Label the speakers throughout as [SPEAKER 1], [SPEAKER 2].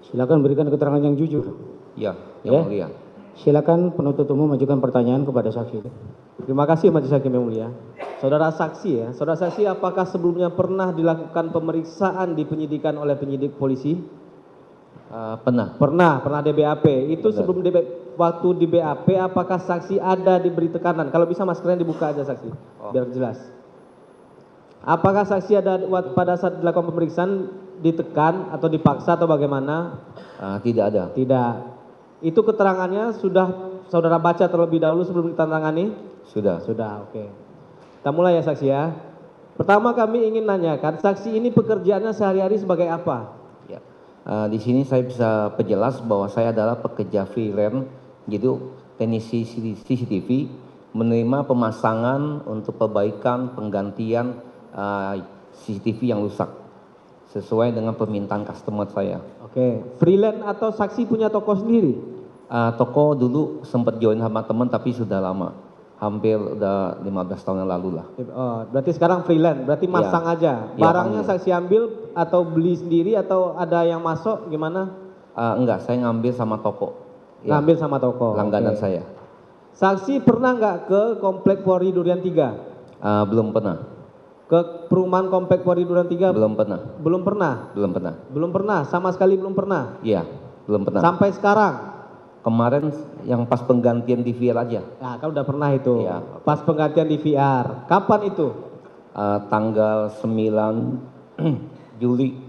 [SPEAKER 1] Silakan berikan keterangan yang jujur.
[SPEAKER 2] Ya,
[SPEAKER 1] Ya.
[SPEAKER 2] yang mulia.
[SPEAKER 1] Silakan penuntut umum mengajukan pertanyaan kepada saksi.
[SPEAKER 3] Terima kasih Majelis Hakim yang mulia. Saudara saksi ya, saudara saksi apakah sebelumnya pernah dilakukan pemeriksaan di penyidikan oleh penyidik polisi?
[SPEAKER 2] Pernah.
[SPEAKER 3] Pernah di BAP. Itu
[SPEAKER 2] Benar.
[SPEAKER 3] sebelum waktu di BAP apakah saksi ada diberi tekanan? Kalau bisa maskernya dibuka aja saksi, biar jelas. Apakah saksi ada pada saat dilakukan pemeriksaan ditekan atau dipaksa atau bagaimana?
[SPEAKER 2] Tidak ada.
[SPEAKER 3] Tidak. Itu keterangannya sudah saudara baca terlebih dahulu sebelum ditandatangani?
[SPEAKER 2] Sudah.
[SPEAKER 3] Sudah, oke. Kita mulai ya saksi ya. Pertama kami ingin nanyakan, saksi ini pekerjaannya sehari-hari sebagai apa?
[SPEAKER 2] Ya. Di sini saya bisa perjelas bahwa saya adalah pekerja freelance, jadi teknisi CCTV, menerima pemasangan untuk perbaikan penggantian CCTV yang rusak sesuai dengan permintaan customer saya.
[SPEAKER 3] Oke, freelance atau saksi punya toko sendiri?
[SPEAKER 2] Toko dulu sempat join sama teman tapi sudah lama, hampir udah 15 tahun yang lalu lah.
[SPEAKER 3] Oh, berarti sekarang freelance, berarti masang aja. Barangnya saksi ambil atau beli sendiri atau ada yang masuk gimana?
[SPEAKER 2] Enggak, saya ngambil sama toko.
[SPEAKER 3] Ngambil sama toko.
[SPEAKER 2] Langganan
[SPEAKER 3] Oke.
[SPEAKER 2] saya.
[SPEAKER 3] Saksi pernah nggak ke Komplek Polri Durian 3?
[SPEAKER 2] Belum pernah.
[SPEAKER 3] Ke perumahan Komplek Polri Durian 3?
[SPEAKER 2] Belum pernah.
[SPEAKER 3] Belum pernah?
[SPEAKER 2] Belum pernah.
[SPEAKER 3] Belum pernah, sama sekali belum pernah?
[SPEAKER 2] Iya, belum pernah.
[SPEAKER 3] Sampai sekarang?
[SPEAKER 2] Kemarin yang pas penggantian DVR aja.
[SPEAKER 3] Nah, kan udah pernah itu.
[SPEAKER 2] Iya.
[SPEAKER 3] Pas penggantian DVR. Kapan itu?
[SPEAKER 2] Tanggal 9 Juli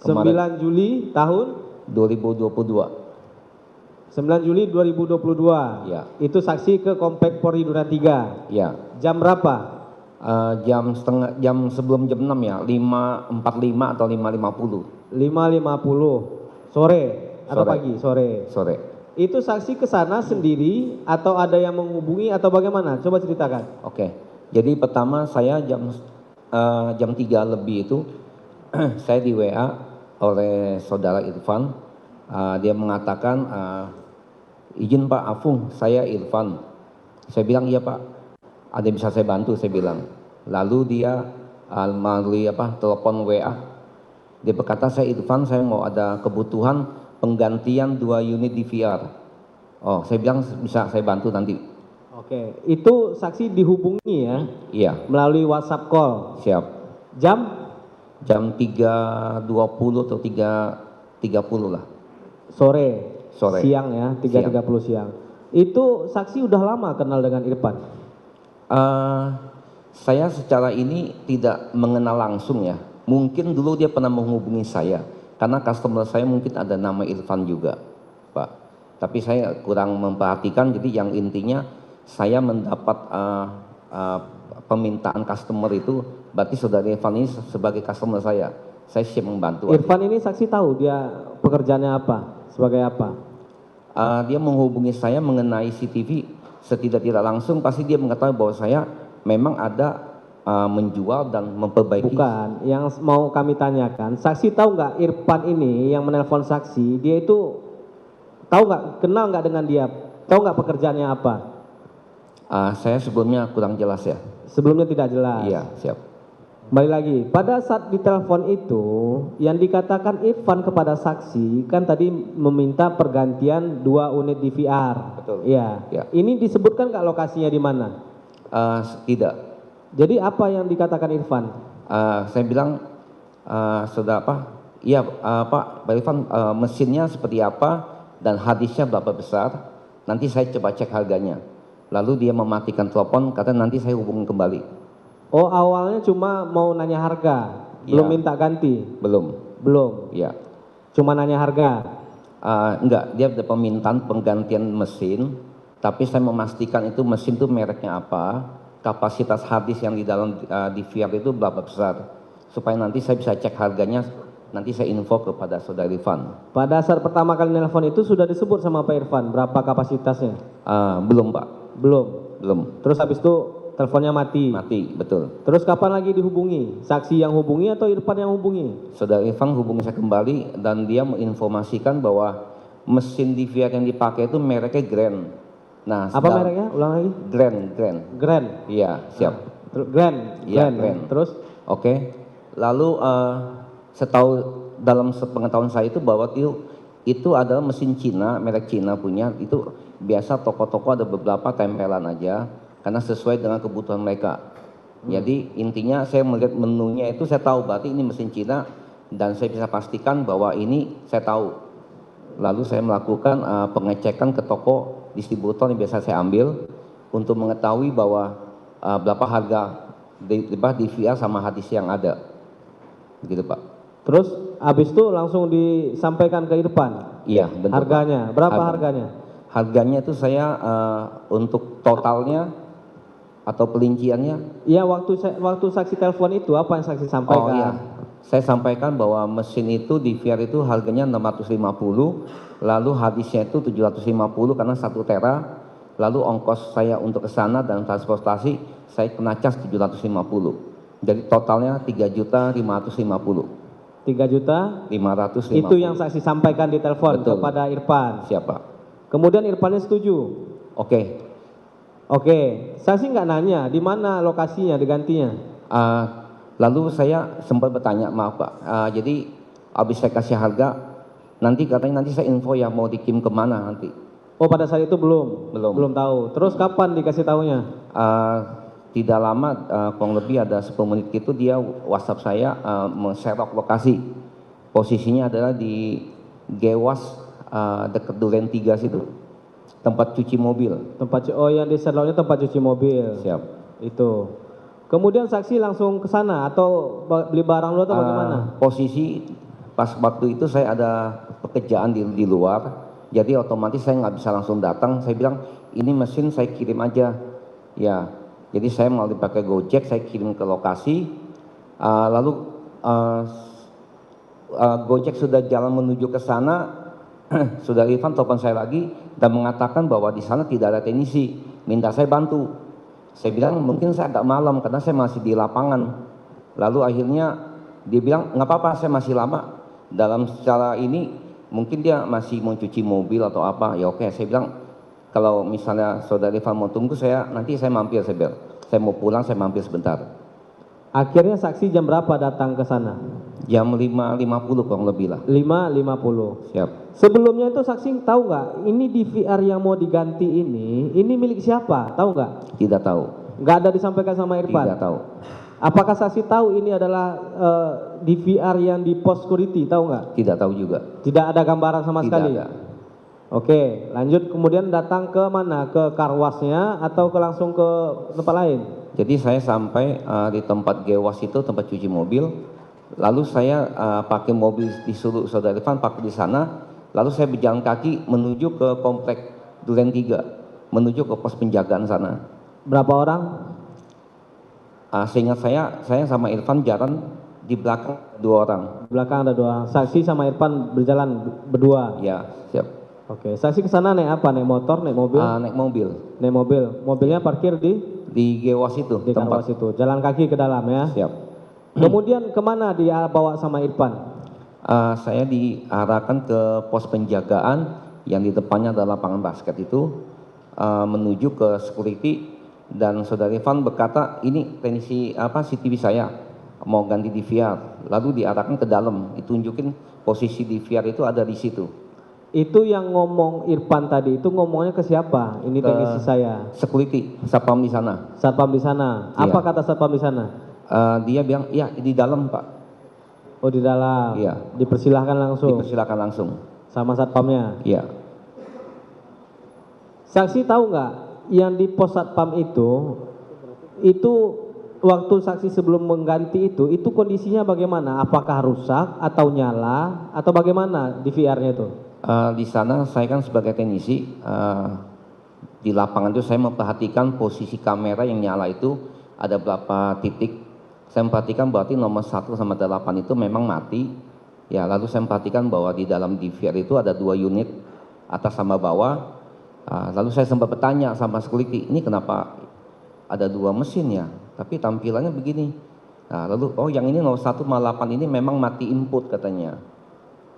[SPEAKER 2] kemarin.
[SPEAKER 3] 9 Juli tahun?
[SPEAKER 2] 2022.
[SPEAKER 3] 9 Juli 2022.
[SPEAKER 2] Iya.
[SPEAKER 3] Itu saksi ke Komplek Polri Durian 3.
[SPEAKER 2] Iya.
[SPEAKER 3] Jam berapa?
[SPEAKER 2] Jam sebelum jam 6 ya, 5.45 atau 5.50.
[SPEAKER 3] 5.50 sore atau
[SPEAKER 2] Sore.
[SPEAKER 3] pagi? Sore.
[SPEAKER 2] Sore.
[SPEAKER 3] Itu saksi ke sana sendiri atau ada yang menghubungi atau bagaimana? Coba ceritakan.
[SPEAKER 2] Oke. Jadi pertama saya jam 3 lebih itu saya di WA oleh saudara Irfan. Dia mengatakan, izin Pak Afung, saya Irfan. Saya bilang iya Pak, ada yang bisa saya bantu, saya bilang. Lalu dia melalui telepon WA, dia berkata, saya Irfan, saya mau ada kebutuhan penggantian 2 unit DVR. Oh, saya bilang bisa saya bantu nanti.
[SPEAKER 3] Oke, itu saksi dihubungi ya?
[SPEAKER 2] Iya.
[SPEAKER 3] Melalui WhatsApp call.
[SPEAKER 2] Siap.
[SPEAKER 3] Jam?
[SPEAKER 2] Jam 3.20 atau 3.30 lah.
[SPEAKER 3] Sore.
[SPEAKER 2] Sore.
[SPEAKER 3] Siang ya, 3.30 siang. Itu saksi udah lama kenal dengan Irfan?
[SPEAKER 2] Saya secara ini tidak mengenal langsung ya. Mungkin dulu dia pernah menghubungi saya. Karena customer saya mungkin ada nama Irfan juga, Pak. Tapi saya kurang memperhatikan, jadi yang intinya saya mendapat permintaan customer itu, berarti saudara Irfan ini sebagai customer saya siap membantu.
[SPEAKER 3] Irfan ini saksi tahu dia pekerjaannya apa, sebagai apa?
[SPEAKER 2] Dia menghubungi saya mengenai CCTV, setidak-tidak langsung pasti dia mengetahui bahwa saya memang ada menjual dan memperbaiki.
[SPEAKER 3] Bukan, yang mau kami tanyakan, saksi tahu nggak Irfan ini yang menelpon saksi, dia itu tahu nggak, kenal nggak dengan dia, tahu nggak pekerjaannya apa?
[SPEAKER 2] Saya sebelumnya kurang jelas ya.
[SPEAKER 3] Sebelumnya tidak jelas.
[SPEAKER 2] Iya, siap.
[SPEAKER 3] Kembali lagi, pada saat ditelepon itu, yang dikatakan Irfan kepada saksi, kan tadi meminta pergantian 2 unit DVR.
[SPEAKER 2] Betul.
[SPEAKER 3] Iya.
[SPEAKER 2] Ya.
[SPEAKER 3] Ini disebutkan nggak lokasinya di mana?
[SPEAKER 2] Tidak.
[SPEAKER 3] Jadi apa yang dikatakan Irfan?
[SPEAKER 2] Saya bilang, sudah apa? Iya, Pak Irfan, mesinnya seperti apa dan hadisnya berapa besar? Nanti saya coba cek harganya. Lalu dia mematikan telepon, kata nanti saya hubungi kembali.
[SPEAKER 3] Oh, awalnya cuma mau nanya harga, belum
[SPEAKER 2] Iya.
[SPEAKER 3] minta ganti?
[SPEAKER 2] Belum.
[SPEAKER 3] Belum.
[SPEAKER 2] Iya.
[SPEAKER 3] Cuma nanya harga.
[SPEAKER 2] Enggak, dia ada permintaan penggantian mesin, tapi saya memastikan itu mesin itu mereknya apa, kapasitas hard disk yang di dalam DVR itu berapa besar, supaya nanti saya bisa cek harganya, nanti saya info kepada saudara Irfan.
[SPEAKER 3] Pada saat pertama kali nelpon itu sudah disebut sama Pak Irfan berapa kapasitasnya?
[SPEAKER 2] Belum Pak.
[SPEAKER 3] Belum. Terus habis itu teleponnya mati.
[SPEAKER 2] Mati, betul.
[SPEAKER 3] Terus kapan lagi dihubungi? Saksi yang hubungi atau Irfan yang hubungi?
[SPEAKER 2] Saudara Irfan hubungi saya kembali dan dia menginformasikan bahwa mesin DVR yang dipakai itu mereknya Grand. Nah,
[SPEAKER 3] Apa mereknya? Ulang lagi.
[SPEAKER 2] Grand. Iya, siap.
[SPEAKER 3] Grand.
[SPEAKER 2] Iya, Grand.
[SPEAKER 3] Terus?
[SPEAKER 2] Oke. Lalu setahu dalam sepengetahuan saya itu bahwa Itu adalah mesin Cina, merek Cina punya. Itu biasa toko-toko ada beberapa tempelan aja, karena sesuai dengan kebutuhan mereka. Jadi intinya saya melihat menunya itu saya tahu berarti ini mesin Cina, dan saya bisa pastikan bahwa ini saya tahu. Lalu saya melakukan pengecekan ke toko distributor yang biasa saya ambil untuk mengetahui bahwa berapa harga DVR sama hadis yang ada. Begitu Pak.
[SPEAKER 3] Terus habis itu langsung disampaikan ke Irfan.
[SPEAKER 2] Iya, betul.
[SPEAKER 3] Harganya, berapa harganya?
[SPEAKER 2] Harganya itu saya untuk totalnya atau perinciannya.
[SPEAKER 3] Iya, waktu saksi telepon itu apa yang saksi sampaikan?
[SPEAKER 2] Oh iya, saya sampaikan bahwa mesin itu DVR itu harganya 650, lalu hadisnya itu 750 karena 1 tera, lalu ongkos saya untuk ke sana dan transportasi saya kena cas 750. Jadi totalnya 3.550.
[SPEAKER 3] 3.550.000.
[SPEAKER 2] 550.
[SPEAKER 3] Itu yang saksi sampaikan di telepon. Betul. Kepada Irfan.
[SPEAKER 2] Siapa?
[SPEAKER 3] Kemudian Irfannya setuju.
[SPEAKER 2] Oke.
[SPEAKER 3] Oke, saksi nggak nanya di mana lokasinya digantinya.
[SPEAKER 2] Lalu saya sempat bertanya, maaf Pak, jadi habis saya kasih harga, nanti katanya nanti saya info ya mau dikirim kemana nanti.
[SPEAKER 3] Oh, pada saat itu belum?
[SPEAKER 2] Belum.
[SPEAKER 3] Belum tahu. Terus kapan dikasih tahunya?
[SPEAKER 2] Tidak lama, kurang lebih ada 10 menit itu dia WhatsApp saya men-share lokasi. Posisinya adalah di Gewas dekat Duren 3 situ. Tempat cuci mobil.
[SPEAKER 3] Oh, yang di share-nya tempat cuci mobil.
[SPEAKER 2] Siap.
[SPEAKER 3] Itu. Kemudian saksi langsung ke sana atau beli barang dulu atau bagaimana?
[SPEAKER 2] Posisi pas waktu itu saya ada pekerjaan di luar, jadi otomatis saya nggak bisa langsung datang. Saya bilang ini mesin saya kirim aja, ya. Jadi saya mau dipakai Gojek, saya kirim ke lokasi. Lalu Gojek sudah jalan menuju ke sana, sudah Irfan telepon saya lagi dan mengatakan bahwa di sana tidak ada teknisi, minta saya bantu. Saya bilang mungkin saya agak malam karena saya masih di lapangan. Lalu akhirnya dia bilang nggak apa-apa, saya masih lama. Dalam secara ini mungkin dia masih mau cuci mobil atau apa. Ya oke, saya bilang kalau misalnya saudara Irfan mau tunggu nanti saya mampir, saya bilang. Saya mau pulang, saya mampir sebentar.
[SPEAKER 3] Akhirnya saksi jam berapa datang ke sana?
[SPEAKER 2] Jam 5.50 kurang lebih lah.
[SPEAKER 3] 5.50.
[SPEAKER 2] Siap.
[SPEAKER 3] Sebelumnya itu saksi tahu nggak? Ini DVR yang mau diganti ini milik siapa? Tahu nggak?
[SPEAKER 2] Tidak tahu.
[SPEAKER 3] Nggak ada disampaikan sama Irfan?
[SPEAKER 2] Tidak tahu.
[SPEAKER 3] Apakah saksi tahu ini adalah DVR yang di pos security? Tahu nggak?
[SPEAKER 2] Tidak tahu juga.
[SPEAKER 3] Tidak ada gambaran sama sekali?
[SPEAKER 2] Tidak ada.
[SPEAKER 3] Oke, lanjut. Kemudian datang ke mana? Ke karwasnya atau langsung ke tempat lain?
[SPEAKER 2] Jadi saya sampai di tempat Gewas itu, tempat cuci mobil. Lalu saya pakai mobil, disuruh saudara Irfan pakai di sana. Lalu saya berjalan kaki menuju ke komplek Duren 3, menuju ke pos penjagaan sana.
[SPEAKER 3] Berapa orang?
[SPEAKER 2] Seingat saya sama Irfan jalan di belakang 2 orang.
[SPEAKER 3] Di belakang ada 2 orang. Saksi sama Irfan berjalan berdua.
[SPEAKER 2] Ya, siap.
[SPEAKER 3] Oke, saksi ke sana naik apa? Naik motor, naik mobil?
[SPEAKER 2] Naik mobil.
[SPEAKER 3] Naik mobil. Mobilnya parkir
[SPEAKER 2] di Gewas itu,
[SPEAKER 3] di
[SPEAKER 2] tempat.
[SPEAKER 3] Gewas itu. Jalan kaki ke dalam ya.
[SPEAKER 2] Siap.
[SPEAKER 3] Kemudian kemana dia bawa sama Irfan?
[SPEAKER 2] Saya diarahkan ke pos penjagaan yang di depannya ada lapangan basket itu, menuju ke security, dan saudara Irfan berkata ini teknisi CCTV saya mau ganti DVR. Lalu diarahkan ke dalam, ditunjukin posisi DVR itu ada di situ.
[SPEAKER 3] Itu yang ngomong Irfan tadi itu ngomongnya ke siapa? Ini teknisi saya.
[SPEAKER 2] Security, satpam di sana.
[SPEAKER 3] Satpam di sana.
[SPEAKER 2] Iya.
[SPEAKER 3] Apa kata satpam di sana?
[SPEAKER 2] Dia bilang, ya di dalam Pak.
[SPEAKER 3] Oh, di dalam.
[SPEAKER 2] Iya.
[SPEAKER 3] Dipersilahkan langsung.
[SPEAKER 2] Dipersilakan langsung.
[SPEAKER 3] Sama satpamnya.
[SPEAKER 2] Iya.
[SPEAKER 3] Saksi tahu nggak yang di pos satpam itu waktu saksi sebelum mengganti itu kondisinya bagaimana? Apakah rusak atau nyala atau bagaimana DVR-nya itu?
[SPEAKER 2] Di sana saya kan sebagai teknisi, di lapangan itu saya memperhatikan posisi kamera yang nyala itu ada berapa titik. Saya memperhatikan berarti nomor 1 sama 8 itu memang mati. Ya, lalu saya memperhatikan bahwa di dalam DVR itu ada 2 unit atas sama bawah. Lalu saya sempat bertanya sama security, ini kenapa ada 2 mesin ya? Tapi tampilannya begini. Nah, lalu yang ini nomor 1 sama 8 ini memang mati input katanya.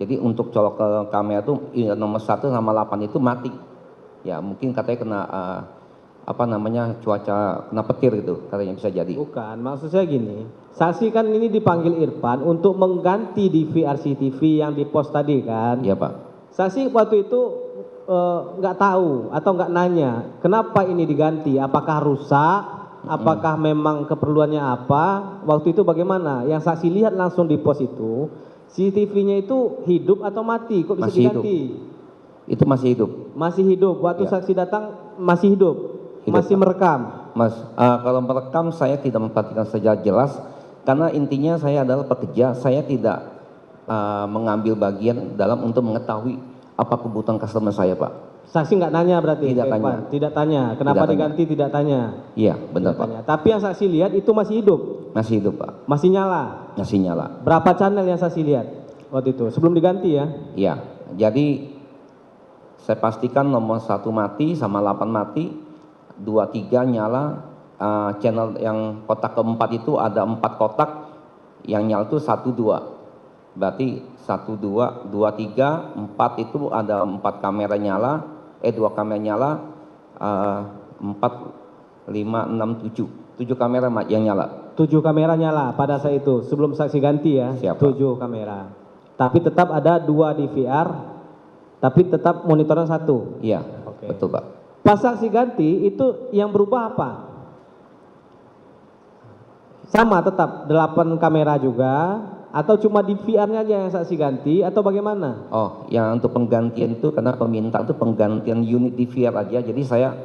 [SPEAKER 2] Jadi untuk colok ke kamera itu nomor 1 sama 8 itu mati. Ya mungkin katanya kena cuaca, kena petir gitu katanya bisa jadi.
[SPEAKER 3] Bukan, maksud saya gini. Saksi kan ini dipanggil Irfan untuk mengganti DVR CCTV yang di pos tadi kan.
[SPEAKER 2] Iya Pak.
[SPEAKER 3] Saksi waktu itu nggak tahu atau nggak nanya kenapa ini diganti, apakah rusak, apakah memang keperluannya apa, waktu itu bagaimana? Yang saksi lihat langsung di pos itu, CCTV-nya itu hidup atau mati? Kok bisa
[SPEAKER 2] Masih hidup.
[SPEAKER 3] diganti?
[SPEAKER 2] Itu masih hidup.
[SPEAKER 3] Masih hidup, waktu
[SPEAKER 2] Ya.
[SPEAKER 3] saksi datang masih hidup,
[SPEAKER 2] Hidup,
[SPEAKER 3] masih
[SPEAKER 2] Pak.
[SPEAKER 3] merekam.
[SPEAKER 2] Mas, kalau merekam saya tidak memperhatikan secara jelas karena intinya saya adalah pekerja, saya tidak mengambil bagian dalam untuk mengetahui apa kebutuhan customer saya, Pak.
[SPEAKER 3] Saksi nggak nanya berarti?
[SPEAKER 2] Tidak
[SPEAKER 3] ke
[SPEAKER 2] tanya.
[SPEAKER 3] Irfan? Tidak tanya. Kenapa
[SPEAKER 2] Tidak tanya.
[SPEAKER 3] diganti? Tidak tanya.
[SPEAKER 2] Iya, benar,
[SPEAKER 3] Tidak
[SPEAKER 2] Pak.
[SPEAKER 3] tanya. Tapi yang saksi lihat itu masih hidup,
[SPEAKER 2] Masih hidup, Pak.
[SPEAKER 3] masih nyala.
[SPEAKER 2] Masih nyala.
[SPEAKER 3] Berapa channel yang saksi lihat waktu itu? Sebelum diganti ya?
[SPEAKER 2] Iya. Jadi saya pastikan nomor 1 mati sama 8 mati, 2, 3 nyala. Channel yang kotak keempat itu ada 4 kotak, yang nyala itu 1, 2. Berarti 1, 2, 2, 3, 4 itu ada 4 kamera nyala, 2 kamera nyala, 4, 5, 6, 7. 7 kamera yang nyala.
[SPEAKER 3] 7 kamera nyala pada saat itu, sebelum saksi ganti ya?
[SPEAKER 2] Siap, Pak.
[SPEAKER 3] 7 kamera. Tapi tetap ada 2 DVR, tapi tetap monitoran 1.
[SPEAKER 2] Iya,
[SPEAKER 3] Oke.
[SPEAKER 2] betul, Pak.
[SPEAKER 3] Pas saksi ganti itu yang berubah apa? Sama tetap 8 kamera juga, atau cuma DVR-nya aja yang saksi ganti, atau bagaimana?
[SPEAKER 2] Oh, yang untuk penggantian itu karena permintaan itu penggantian unit DVR aja. Jadi saya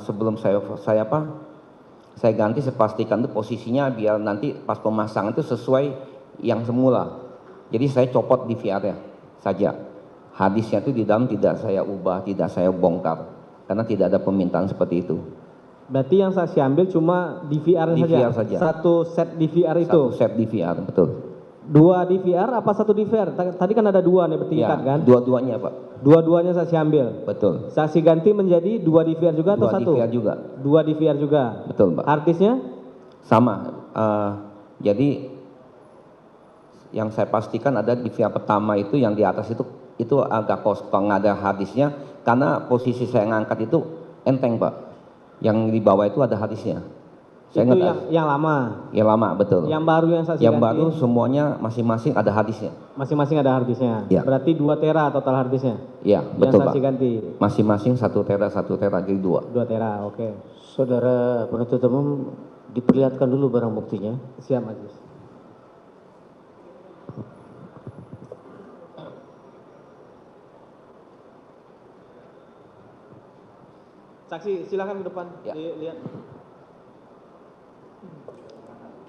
[SPEAKER 2] sebelum saya ganti, saya pastikan itu posisinya biar nanti pas pemasangan itu sesuai yang semula. Jadi saya copot DVR-nya saja. Hadisnya itu di dalam tidak saya ubah, tidak saya bongkar karena tidak ada permintaan seperti itu.
[SPEAKER 3] Berarti yang saksi ambil cuma DVR-nya
[SPEAKER 2] DVR
[SPEAKER 3] saja?
[SPEAKER 2] saja.
[SPEAKER 3] Satu set DVR itu?
[SPEAKER 2] Satu set DVR, betul.
[SPEAKER 3] 2 DVR apa 1 DVR? Tadi kan ada 2 nih bertingkat
[SPEAKER 2] Ya,
[SPEAKER 3] kan?
[SPEAKER 2] dua-duanya, Pak.
[SPEAKER 3] Dua-duanya saksi ambil?
[SPEAKER 2] Betul.
[SPEAKER 3] Saksi ganti menjadi 2 DVR juga atau 1?
[SPEAKER 2] 2 DVR juga.
[SPEAKER 3] 2 DVR juga?
[SPEAKER 2] Betul, Pak.
[SPEAKER 3] Artisnya?
[SPEAKER 2] Sama. Jadi yang saya pastikan ada DVR pertama itu yang di atas itu agak kosong, ada hadisnya karena posisi saya ngangkat itu enteng, Pak. Yang di bawah itu ada hadisnya. Saya
[SPEAKER 3] Itu
[SPEAKER 2] ingat
[SPEAKER 3] yang lama?
[SPEAKER 2] yang lama, betul.
[SPEAKER 3] Yang baru yang saksi
[SPEAKER 2] Yang
[SPEAKER 3] ganti?
[SPEAKER 2] baru semuanya masing-masing ada hadisnya.
[SPEAKER 3] Masing-masing ada harddisknya?
[SPEAKER 2] Ya.
[SPEAKER 3] Berarti 2 tera total harddisknya?
[SPEAKER 2] Iya, betul,
[SPEAKER 3] Yang
[SPEAKER 2] Pak.
[SPEAKER 3] saksi ganti?
[SPEAKER 2] Masing-masing 1 tera jadi 2.
[SPEAKER 3] 2 tera, oke.
[SPEAKER 1] Saudara penuntut umum diperlihatkan dulu barang buktinya.
[SPEAKER 3] Siap, Majelis. Saksi, silakan ke depan.
[SPEAKER 2] Ya.
[SPEAKER 3] Lihat.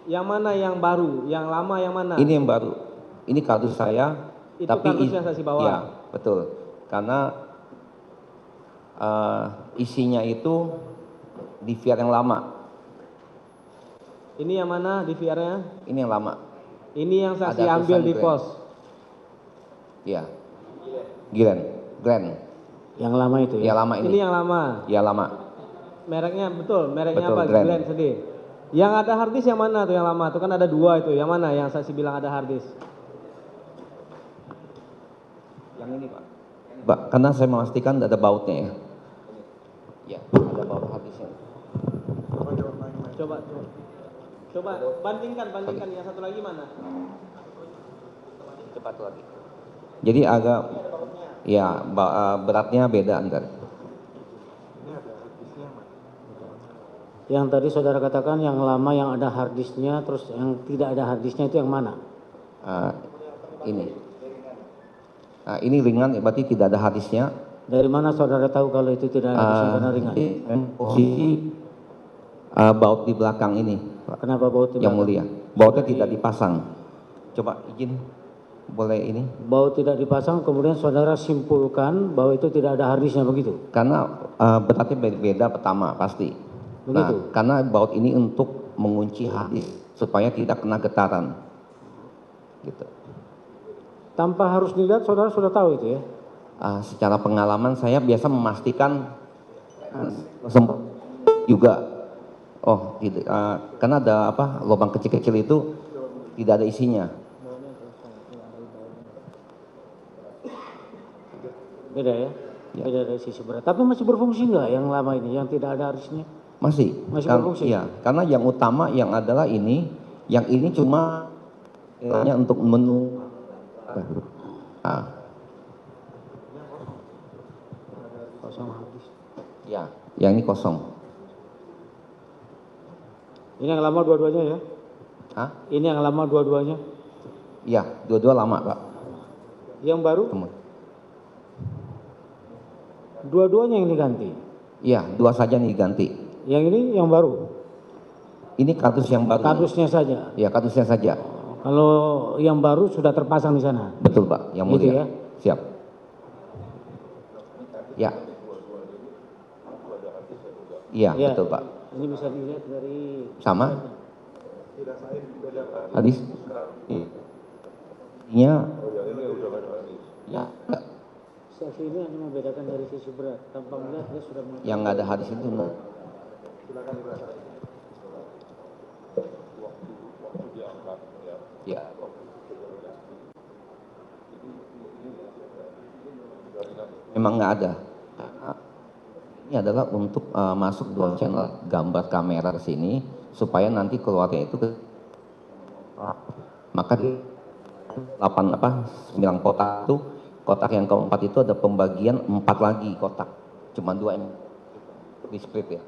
[SPEAKER 3] Yang mana yang baru? Yang lama yang mana?
[SPEAKER 2] Ini yang baru. Ini kardus saya.
[SPEAKER 3] Itu kardus yang saksi bawa?
[SPEAKER 2] Iya, betul. Karena isinya itu DVR yang lama.
[SPEAKER 3] Ini yang mana DVR-nya?
[SPEAKER 2] Ini yang lama.
[SPEAKER 3] Ini yang saksi
[SPEAKER 2] Ada
[SPEAKER 3] ambil
[SPEAKER 2] tulisan
[SPEAKER 3] di
[SPEAKER 2] Grand.
[SPEAKER 3] pos.
[SPEAKER 2] Iya. Grand.
[SPEAKER 1] Yang lama itu
[SPEAKER 2] Ya
[SPEAKER 1] ya?
[SPEAKER 2] lama
[SPEAKER 3] Ini
[SPEAKER 2] ini.
[SPEAKER 3] yang lama.
[SPEAKER 2] Ya lama.
[SPEAKER 3] Mereknya betul, mereknya
[SPEAKER 2] Betul,
[SPEAKER 3] apa?
[SPEAKER 2] Grand.
[SPEAKER 3] Grand sedih. Yang ada harddisk yang mana tuh yang lama? Tuh kan ada 2 itu. Yang mana yang saksi bilang ada harddisk?
[SPEAKER 2] Yang ini, Pak. Karena saya memastikan ada bautnya ya. Ya, ada baut habisnya.
[SPEAKER 3] Coba bandingkan yang satu lagi mana?
[SPEAKER 2] Cepat lagi. Jadi agak ya beratnya beda ntar.
[SPEAKER 1] Yang tadi saudara katakan yang lama yang ada harddisknya, terus yang tidak ada harddisknya itu yang mana?
[SPEAKER 2] Ini. Ini ringan, berarti tidak ada hadisnya.
[SPEAKER 1] Dari mana saudara tahu kalau itu tidak ada harddisknya karena ringan?
[SPEAKER 2] Posisi baut di belakang ini, Pak,
[SPEAKER 1] Kenapa baut
[SPEAKER 2] yang mulia. Bautnya tidak dipasang. Coba izin, boleh ini?
[SPEAKER 1] Baut tidak dipasang, kemudian saudara simpulkan bahwa itu tidak ada harddisknya begitu?
[SPEAKER 2] Karena berarti beda pertama pasti.
[SPEAKER 1] Begitu.
[SPEAKER 2] Nah, karena baut ini untuk mengunci hadis supaya tidak kena getaran. Gitu.
[SPEAKER 1] Tanpa harus dilihat saudara sudah tahu itu ya?
[SPEAKER 2] Secara pengalaman saya biasa memastikan sempat juga. Oh, tidak, karena ada lubang kecil-kecil itu tidak ada isinya.
[SPEAKER 1] Beda ya?
[SPEAKER 2] Ya.
[SPEAKER 1] Beda dari sisi berat. Tapi masih berfungsi nggak yang lama ini, yang tidak ada harddisknya?
[SPEAKER 2] Masih.
[SPEAKER 1] Masih berfungsi?
[SPEAKER 2] Iya, karena yang utama yang adalah ini, yang ini cuma hanya untuk menu.
[SPEAKER 1] kosong habis.
[SPEAKER 2] Ya, yang ini kosong.
[SPEAKER 1] Ini yang lama dua-duanya ya?
[SPEAKER 2] Hah?
[SPEAKER 1] Ini yang lama dua-duanya?
[SPEAKER 2] Iya, dua-dua lama, Pak.
[SPEAKER 1] Yang baru?
[SPEAKER 2] Temu.
[SPEAKER 1] Dua-duanya yang diganti?
[SPEAKER 2] Iya, dua saja nih diganti.
[SPEAKER 1] Yang ini yang baru?
[SPEAKER 2] Ini kardus yang baru.
[SPEAKER 1] Kardusnya saja?
[SPEAKER 2] Ya, kardusnya saja.
[SPEAKER 1] Kalau yang baru sudah terpasang di sana?
[SPEAKER 2] Betul, Pak, yang
[SPEAKER 1] Gitu
[SPEAKER 2] mulia.
[SPEAKER 1] ya?
[SPEAKER 2] Siap. Ya. Iya,
[SPEAKER 1] Ya.
[SPEAKER 2] betul, Pak.
[SPEAKER 1] Ini bisa dilihat dari...
[SPEAKER 2] Sama? Hadis? Iya. Iya. Ya.
[SPEAKER 1] Saksi ini hanya membedakan dari sisi berat. Tanpa melihat dia sudah...
[SPEAKER 2] Yang nggak ada hadis itu, no. Ya. Memang nggak ada. Ini adalah untuk masuk dua channel gambar kamera ke sini supaya nanti keluarnya itu maka di 9 kotak itu, kotak yang keempat itu ada pembagian 4 lagi kotak, cuma 2 yang di split ya.